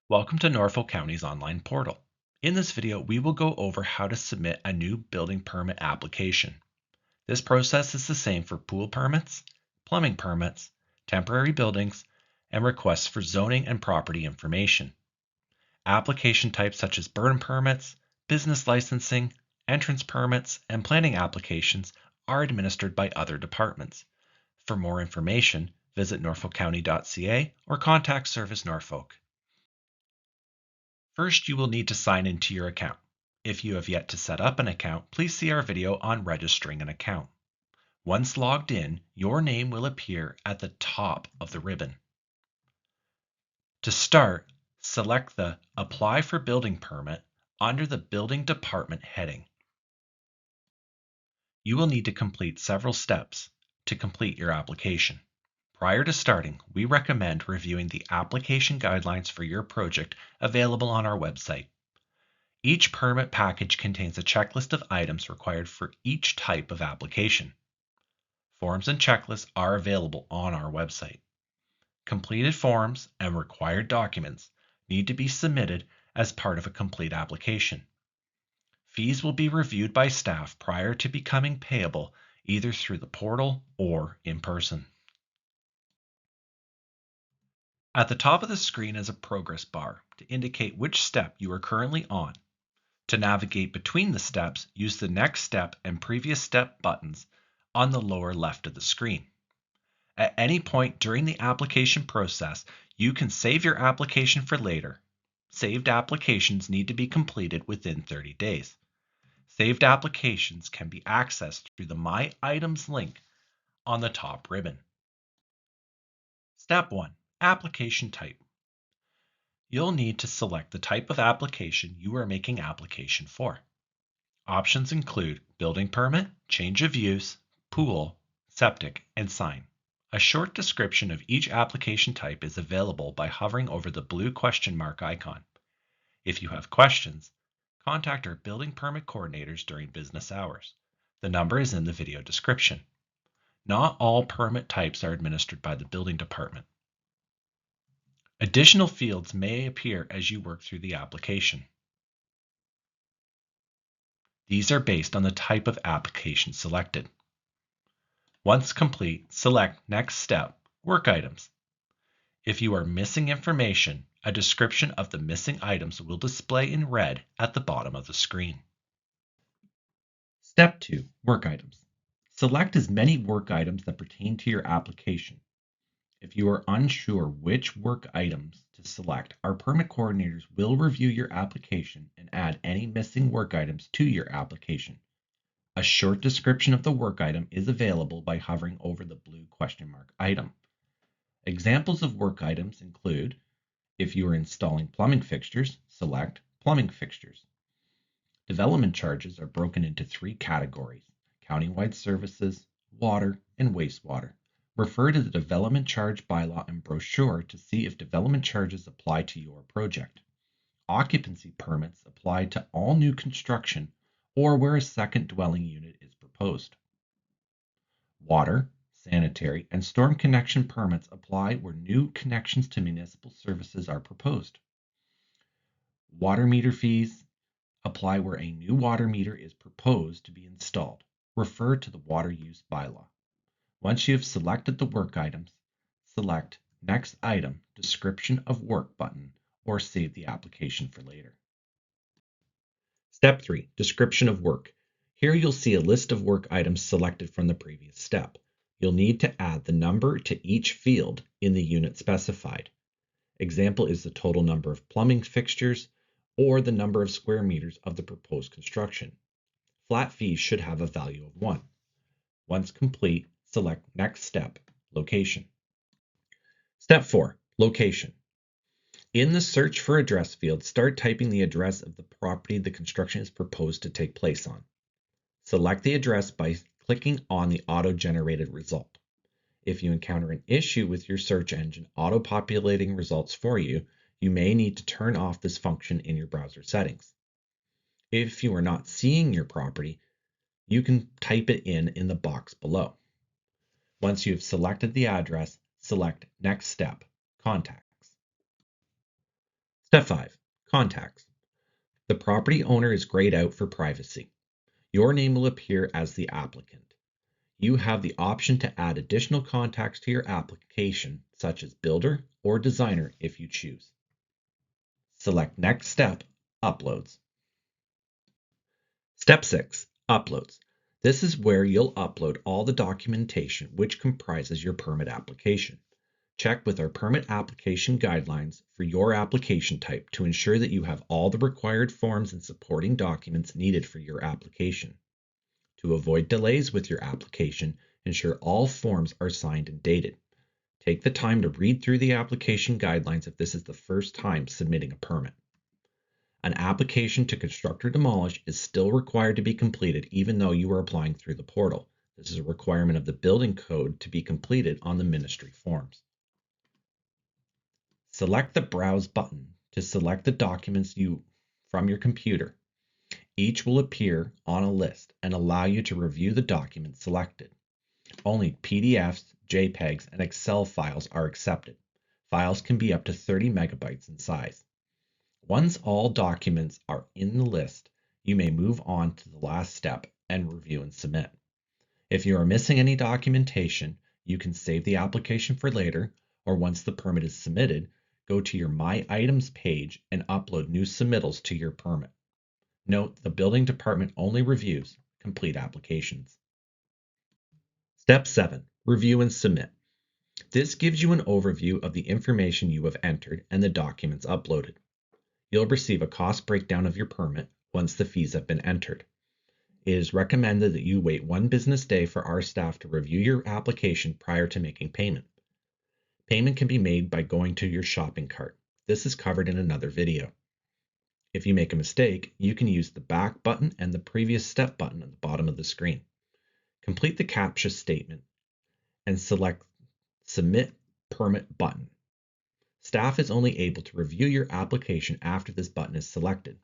Welcome to Norfolk County's online portal. In this video, we will go over how to submit a new building permit application. This process is the same for pool permits, plumbing permits, temporary buildings, and requests for zoning and property information. Application types such as burn permits, business licensing, entrance permits, and planning applications are administered by other departments. For more information, visit norfolkcounty.ca or contact Service Norfolk. First, you will need to sign into your account. If you have yet to set up an account, please see our video on registering an account. Once logged in, your name will appear at the top of the ribbon. To start, select the Apply for Building Permit under the Building Department heading. You will need to complete several steps to complete your application. Prior to starting, we recommend reviewing the application guidelines for your project available on our website. Each permit package contains a checklist of items required for each type of application. Forms and checklists are available on our website. Completed forms and required documents need to be submitted as part of a complete application. Fees will be reviewed by staff prior to becoming payable either through the portal or in person. At the top of the screen is a progress bar to indicate which step you are currently on. To navigate between the steps, use the Next Step and Previous Step buttons on the lower left of the screen. At any point during the application process, you can save your application for later. Saved applications need to be completed within 30 days. Saved applications can be accessed through the My Items link on the top ribbon. Step 1. Application Type. You'll need to select the type of application you are making application for. Options include building permit, change of use, pool, septic, and sign. A short description of each application type is available by hovering over the blue question mark icon. If you have questions, contact our building permit coordinators during business hours. The number is in the video description. Not all permit types are administered by the building department. Additional fields may appear as you work through the application. These are based on the type of application selected. Once complete, select Next Step, Work Items. If you are missing information, a description of the missing items will display in red at the bottom of the screen. Step 2. Work Items. Select as many work items that pertain to your application. If you are unsure which work items to select, our permit coordinators will review your application and add any missing work items to your application. A short description of the work item is available by hovering over the blue question mark item. Examples of work items include, if you are installing plumbing fixtures, select plumbing fixtures. Development charges are broken into 3 categories: countywide services, water, and wastewater. Refer to the development charge bylaw and brochure to see if development charges apply to your project. Occupancy permits apply to all new construction or where a second dwelling unit is proposed. Water, sanitary, and storm connection permits apply where new connections to municipal services are proposed. Water meter fees apply where a new water meter is proposed to be installed. Refer to the water use bylaw. Once you have selected the work items, select Next Item, Description of Work button or save the application for later. Step 3. Description of work. Here you'll see a list of work items selected from the previous step. You'll need to add the number to each field in the unit specified. Example is the total number of plumbing fixtures or the number of square meters of the proposed construction. Flat fees should have a value of 1. Once complete, select Next Step, Location. Step 4. Location. In the Search for Address field, start typing the address of the property the construction is proposed to take place on. Select the address by clicking on the auto-generated result. If you encounter an issue with your search engine auto-populating results for you, you may need to turn off this function in your browser settings. If you are not seeing your property, you can type it in the box below. Once you have selected the address, select Next Step, Contacts. Step 5. Contacts. The property owner is grayed out for privacy. Your name will appear as the applicant. You have the option to add additional contacts to your application, such as builder or designer if you choose. Select Next Step, Uploads. Step 6. Uploads. This is where you'll upload all the documentation which comprises your permit application. Check with our permit application guidelines for your application type to ensure that you have all the required forms and supporting documents needed for your application. To avoid delays with your application, ensure all forms are signed and dated. Take the time to read through the application guidelines if this is the first time submitting a permit. An application to construct or demolish is still required to be completed even though you are applying through the portal. This is a requirement of the building code to be completed on the ministry forms. Select the Browse button to select the documents from your computer. Each will appear on a list and allow you to review the documents selected. Only PDFs, JPEGs, and Excel files are accepted. Files can be up to 30 megabytes in size. Once all documents are in the list, you may move on to the last step and review and submit. If you are missing any documentation, you can save the application for later, or once the permit is submitted, go to your My Items page and upload new submittals to your permit. Note, the building department only reviews complete applications. Step 7. Review and submit. This gives you an overview of the information you have entered and the documents uploaded. You'll receive a cost breakdown of your permit once the fees have been entered. It is recommended that you wait 1 business day for our staff to review your application prior to making payment. Payment can be made by going to your shopping cart. This is covered in another video. If you make a mistake, you can use the back button and the previous step button at the bottom of the screen. Complete the CAPTCHA statement and select Submit Permit button. Staff is only able to review your application after this button is selected.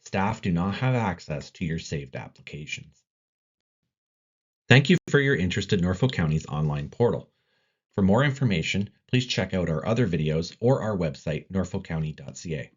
Staff do not have access to your saved applications. Thank you for your interest in Norfolk County's online portal. For more information, please check out our other videos or our website, norfolkcounty.ca.